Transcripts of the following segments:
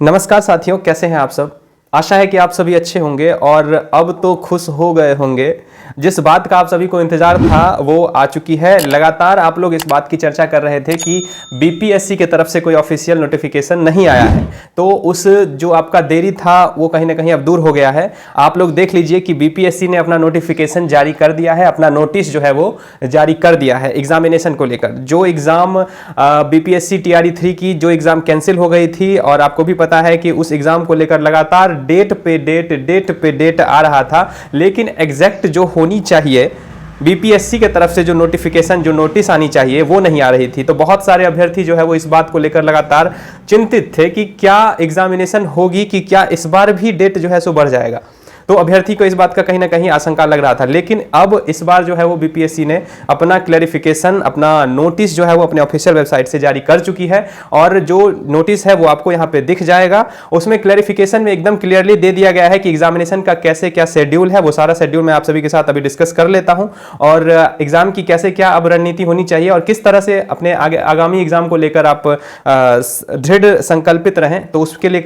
नमस्कार साथियों, कैसे हैं आप सब। आशा है कि आप सभी अच्छे होंगे और अब तो खुश हो गए होंगे। जिस बात का आप सभी को इंतजार था वो आ चुकी है। लगातार आप लोग इस बात की चर्चा कर रहे थे कि बीपीएससी की तरफ से कोई ऑफिशियल नोटिफिकेशन नहीं आया है, तो उस जो आपका देरी था वो कहीं ना कहीं अब दूर हो गया है। आप लोग देख लीजिए कि बीपीएससी ने अपना नोटिफिकेशन जारी कर दिया है, अपना नोटिस जो है वो जारी कर दिया है एग्जामिनेशन को लेकर। जो एग्जाम बीपीएससी टीआरई 3 की जो एग्जाम कैंसिल हो गई थी, और आपको भी पता है कि उस एग्जाम को लेकर लगातार डेट पे डेट आ रहा था, लेकिन एग्जैक्ट जो होनी चाहिए बीपीएससी के तरफ से जो नोटिफिकेशन, जो नोटिस आनी चाहिए वो नहीं आ रही थी। तो बहुत सारे अभ्यर्थी जो है वो इस बात को लेकर लगातार चिंतित थे कि क्या एग्जामिनेशन होगी, कि क्या इस बार भी डेट जो है सो बढ़ जाएगा। तो अभ्यर्थी को इस बात का कहीं ना कहीं आशंका लग रहा था। लेकिन अब इस बार जो है वो बीपीएससी ने अपना क्लैरिफिकेशन, अपना नोटिस जो है वो अपने ऑफिशियल वेबसाइट से जारी कर चुकी है। और जो नोटिस है वो आपको यहाँ पे दिख जाएगा। उसमें क्लैरिफिकेशन में एकदम क्लियरली दे दिया गया है कि एग्जामिनेशन का कैसे क्या शेड्यूल है। वो सारा शेड्यूल मैं आप सभी के साथ अभी डिस्कस कर लेता हूँ, और एग्जाम की कैसे क्या अब रणनीति होनी चाहिए और किस तरह से अपने आगामी एग्जाम को लेकर आप दृढ़ संकल्पित रहें। तो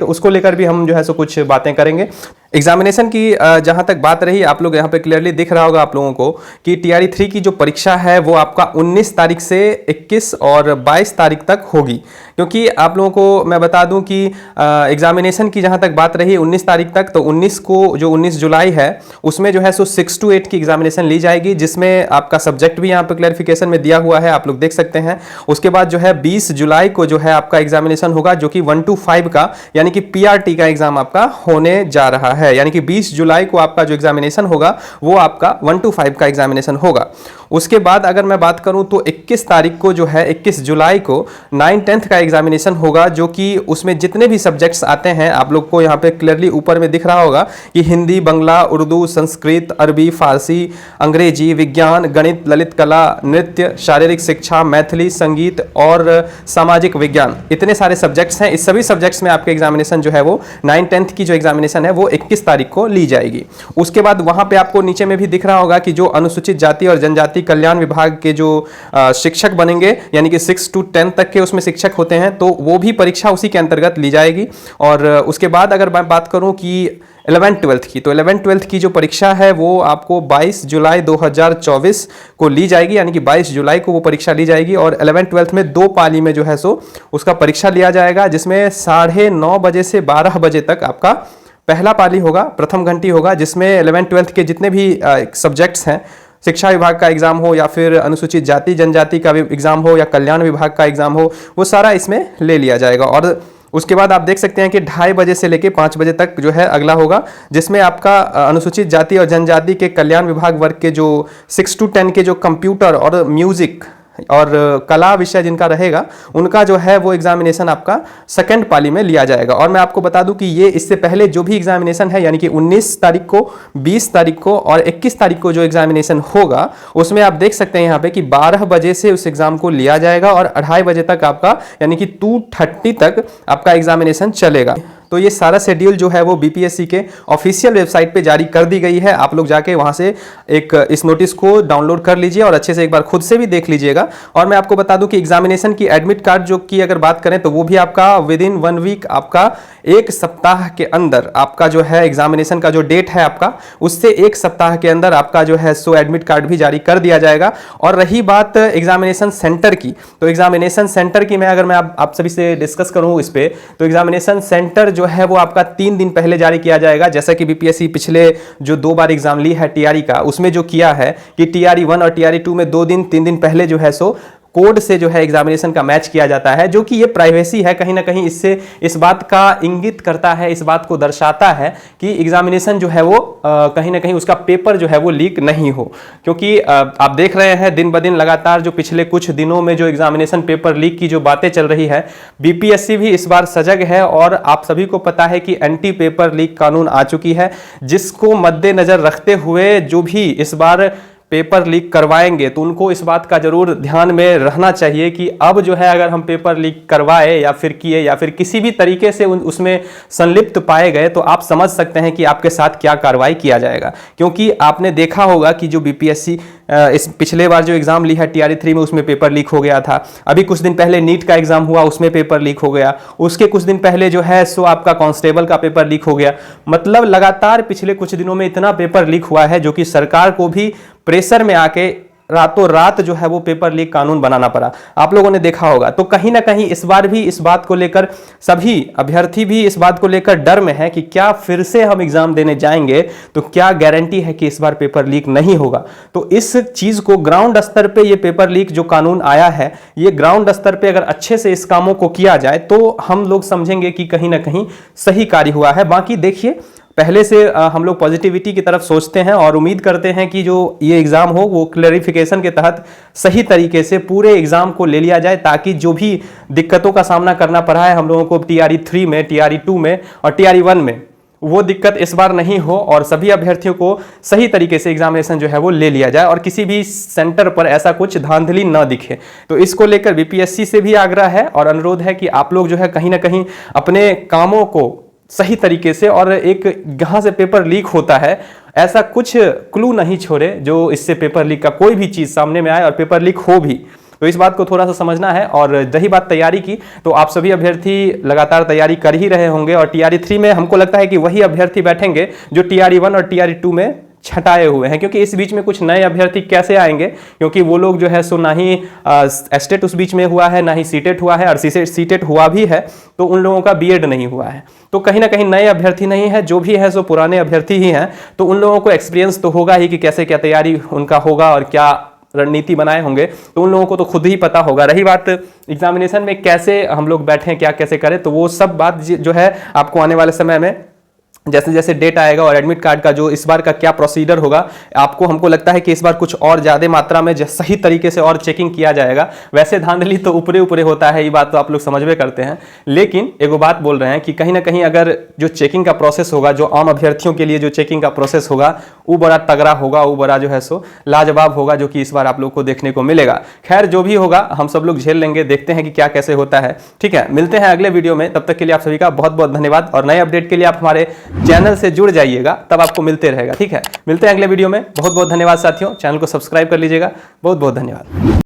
उसको लेकर भी हम जो है सो कुछ बातें करेंगे। एग्जामिनेशन की जहां तक बात रही, आप लोग यहां पे क्लियरली दिख रहा होगा आप लोगों को कि टीआरई 3 की जो परीक्षा है वो आपका 19 तारीख से 21 और 22 तारीख तक होगी। क्योंकि आप लोगों को मैं बता दूं कि एग्जामिनेशन की जहां तक बात रही 19 तारीख तक, तो 19 को जो 19 जुलाई है उसमें जो है सो 6 to 8 की एग्जामिनेशन ली जाएगी, जिसमें आपका सब्जेक्ट भी यहाँ पे क्लैरिफिकेशन में दिया हुआ है, आप लोग देख सकते हैं। उसके बाद जो है 20 जुलाई को जो है आपका एग्जामिनेशन होगा, जो कि 1 to 5 का यानी कि पीआरटी का एग्जाम आपका होने जा रहा है। यानी कि 20 जुलाई को आपका जो एग्जामिनेशन होगा वो आपका 1 to 5 का एग्जामिनेशन होगा। उसके बाद अगर मैं बात करूं तो 21 तारीख को जो है 21 जुलाई को 9-10 का एग्जामिनेशन होगा, जो कि उसमें जितने भी सब्जेक्ट्स आते हैं आप लोग को यहाँ पे क्लियरली ऊपर में दिख रहा होगा कि हिंदी, बांग्ला, उर्दू, संस्कृत, अरबी, फारसी, अंग्रेजी, विज्ञान, गणित, ललित कला, नृत्य, शारीरिक शिक्षा, मैथिली, संगीत और सामाजिक विज्ञान, इतने सारे सब्जेक्ट्स हैं। इस सभी सब्जेक्ट्स में आपके एग्जामिनेशन जो है वो 9-10 की जो एग्जामिनेशन है वो 21 तारीख को ली जाएगी। उसके बाद वहां पे आपको नीचे में भी दिख रहा होगा कि जो अनुसूचित जाति और जनजाति कल्याण विभाग के जो शिक्षक बनेंगे, यानी कि 6 to 10 तक के उसमें शिक्षक होते हैं, तो वो भी परीक्षा उसी के अंतर्गत ली जाएगी। और उसके बाद अगर मैं बात करूं कि 11th-12th की, तो 11th-12th की जो परीक्षा है वो आपको 22 जुलाई 2024 को ली जाएगी, यानी कि 22 जुलाई को वो परीक्षा ली जाएगी। और 11th-12th में 2 पाली में जो है सो उसका परीक्षा लिया जाएगा, जिसमें 9:30 बजे से 12 बजे तक आपका पहला पाली होगा, प्रथम घंटी होगा, जिसमें 11th-12th के जितने भी सब्जेक्ट्स हैं, शिक्षा विभाग का एग्जाम हो या फिर अनुसूचित जाति जनजाति का भी एग्जाम हो या कल्याण विभाग का एग्जाम हो, वो सारा इसमें ले लिया जाएगा। और उसके बाद आप देख सकते हैं कि 2:30 बजे से लेकर 5 बजे तक जो है अगला होगा, जिसमें आपका अनुसूचित जाति और जनजाति के कल्याण विभाग वर्ग के जो 6 to 10 के जो कंप्यूटर और म्यूजिक और कला विषय जिनका रहेगा, उनका जो है वो एग्जामिनेशन आपका सेकंड पाली में लिया जाएगा। और मैं आपको बता दूं कि ये इससे पहले जो भी एग्जामिनेशन है, यानी कि 19 तारीख को, 20 तारीख को और 21 तारीख को जो एग्जामिनेशन होगा, उसमें आप देख सकते हैं यहाँ पे कि 12 बजे से उस एग्जाम को लिया जाएगा और 2:30 बजे तक आपका, यानी कि 2:30 तक आपका एग्जामिनेशन चलेगा। तो ये सारा शेड्यूल जो है वो बीपीएससी के ऑफिशियल वेबसाइट पे जारी कर दी गई है। आप लोग जाके वहां से एक इस नोटिस को डाउनलोड कर लीजिए और अच्छे से एक बार खुद से भी देख लीजिएगा। और मैं आपको बता दूं कि एग्जामिनेशन की एडमिट कार्ड जो की अगर बात करें तो वो भी आपका विदिन 1 वीक, आपका 1 सप्ताह के अंदर आपका जो है एग्जामिनेशन का जो डेट है आपका, उससे 1 सप्ताह के अंदर आपका जो है सो एडमिट कार्ड भी जारी कर दिया जाएगा। और रही बात एग्जामिनेशन सेंटर की, तो एग्जामिनेशन सेंटर की अगर मैं आप सभी से डिस्कस करूं इस पे, तो एग्जामिनेशन सेंटर जो है वो आपका 3 दिन पहले जारी किया जाएगा। जैसा कि बीपीएससी पिछले जो 2 बार एग्जाम ली है टीआरई का, उसमें जो किया है कि टीआरई 1 और टीआरई 2 में 2 दिन 3 दिन पहले जो है सो कोड से जो है एग्जामिनेशन का मैच किया जाता है, जो कि ये प्राइवेसी है कहीं ना कहीं। इससे इस बात का इंगित करता है, इस बात को दर्शाता है कि एग्जामिनेशन जो है वो कहीं ना कहीं उसका पेपर जो है वो लीक नहीं हो। क्योंकि आप देख रहे हैं दिन ब दिन लगातार जो पिछले कुछ दिनों में जो एग्जामिनेशन पेपर लीक की जो बातें चल रही है, बीपीएससी भी इस बार सजग है। और आप सभी को पता है कि एंटी पेपर लीक कानून आ चुकी है, जिसको मद्देनजर रखते हुए जो भी इस बार पेपर लीक करवाएंगे तो उनको इस बात का जरूर ध्यान में रहना चाहिए कि अब जो है अगर हम पेपर लीक करवाए या फिर किए या फिर किसी भी तरीके से उसमें संलिप्त पाए गए, तो आप समझ सकते हैं कि आपके साथ क्या कार्रवाई किया जाएगा। क्योंकि आपने देखा होगा कि जो बीपीएससी इस पिछले बार जो एग्जाम ली है TRE 3 में उसमें पेपर लीक हो गया था। अभी कुछ दिन पहले नीट का एग्जाम हुआ, उसमें पेपर लीक हो गया। उसके कुछ दिन पहले जो है सो आपका कांस्टेबल का पेपर लीक हो गया। मतलब लगातार पिछले कुछ दिनों में इतना पेपर लीक हुआ है जो कि सरकार को भी प्रेशर में आके रातों रात जो है वो पेपर लीक कानून बनाना पड़ा। आप लोगों ने देखा होगा। तो कहीं ना कहीं इस बार भी इस बात को लेकर सभी अभ्यर्थी भी इस बात को लेकर डर में है कि क्या फिर से हम एग्जाम देने जाएंगे तो क्या गारंटी है कि इस बार पेपर लीक नहीं होगा। तो इस चीज को ग्राउंड स्तर पे ये पेपर लीक जो कानून आया है, ये ग्राउंड स्तर पे अगर अच्छे से इस कामों को किया जाए तो हम लोग समझेंगे कि कहीं ना कहीं सही कार्य हुआ है। बाकी देखिए, पहले से हम लोग पॉजिटिविटी की तरफ सोचते हैं और उम्मीद करते हैं कि जो ये एग्जाम हो वो क्लैरिफिकेशन के तहत सही तरीके से पूरे एग्जाम को ले लिया जाए, ताकि जो भी दिक्कतों का सामना करना पड़ा है हम लोगों को TRE 3 में, TRE 2 में और TRE 1 में, वो दिक्कत इस बार नहीं हो और सभी अभ्यर्थियों को सही तरीके से एग्जामिनेशन जो है वो ले लिया जाए और किसी भी सेंटर पर ऐसा कुछ धांधली न दिखे। तो इसको लेकर BPSC से भी आग्रह है और अनुरोध है कि आप लोग जो है कहीं ना कहीं अपने कामों को सही तरीके से, और एक जहां से पेपर लीक होता है ऐसा कुछ क्लू नहीं छोड़े जो इससे पेपर लीक का कोई भी चीज सामने में आए और पेपर लीक हो भी। तो इस बात को थोड़ा सा समझना है। और रही बात तैयारी की, तो आप सभी अभ्यर्थी लगातार तैयारी कर ही रहे होंगे और TRE 3 में हमको लगता है कि वही अभ्यर्थी बैठेंगे जो TRE 1 और TRE 2 में छटाए हुए हैं, क्योंकि इस बीच में कुछ नए अभ्यर्थी कैसे आएंगे, क्योंकि वो लोग जो है सो ना ही एस्टेट उस बीच में हुआ है, ना ही सीटेट हुआ है, और सीटेट हुआ भी है तो उन लोगों का BEd नहीं हुआ है। तो कहीं ना कहीं नए अभ्यर्थी नहीं है, जो भी है सो पुराने अभ्यर्थी ही हैं। तो उन लोगों को एक्सपीरियंस तो होगा ही कि कैसे क्या तैयारी उनका होगा और क्या रणनीति बनाए होंगे, तो उन लोगों को तो खुद ही पता होगा। रही बात एग्जामिनेशन में कैसे हम लोग बैठें, क्या कैसे करें, तो वो सब बात जो है आपको आने वाले समय में जैसे जैसे डेट आएगा और एडमिट कार्ड का जो इस बार का क्या प्रोसीजर होगा, आपको हमको लगता है कि इस बार कुछ और ज़्यादा मात्रा में सही तरीके से और चेकिंग किया जाएगा। वैसे धांधली तो ऊपरे ऊपरे होता है, ये बात तो आप लोग समझ में करते हैं, लेकिन एगो बात बोल रहे हैं कि कहीं ना कहीं अगर जो चेकिंग का प्रोसेस होगा, जो आम अभ्यर्थियों के लिए जो चेकिंग का प्रोसेस होगा वो बड़ा तगड़ा होगा, वो बड़ा जो है सो लाजवाब होगा, जो कि इस बार आप लोग को देखने को मिलेगा। खैर जो भी होगा हम सब लोग झेल लेंगे, देखते हैं कि क्या कैसे होता है। ठीक है, मिलते हैं अगले वीडियो में। तब तक के लिए आप सभी का बहुत बहुत धन्यवाद और नए अपडेट के लिए आप हमारे चैनल से जुड़ जाइएगा, तब आपको मिलते रहेगा। ठीक है, मिलते हैं अगले वीडियो में। बहुत बहुत धन्यवाद साथियों, चैनल को सब्सक्राइब कर लीजिएगा। बहुत बहुत धन्यवाद।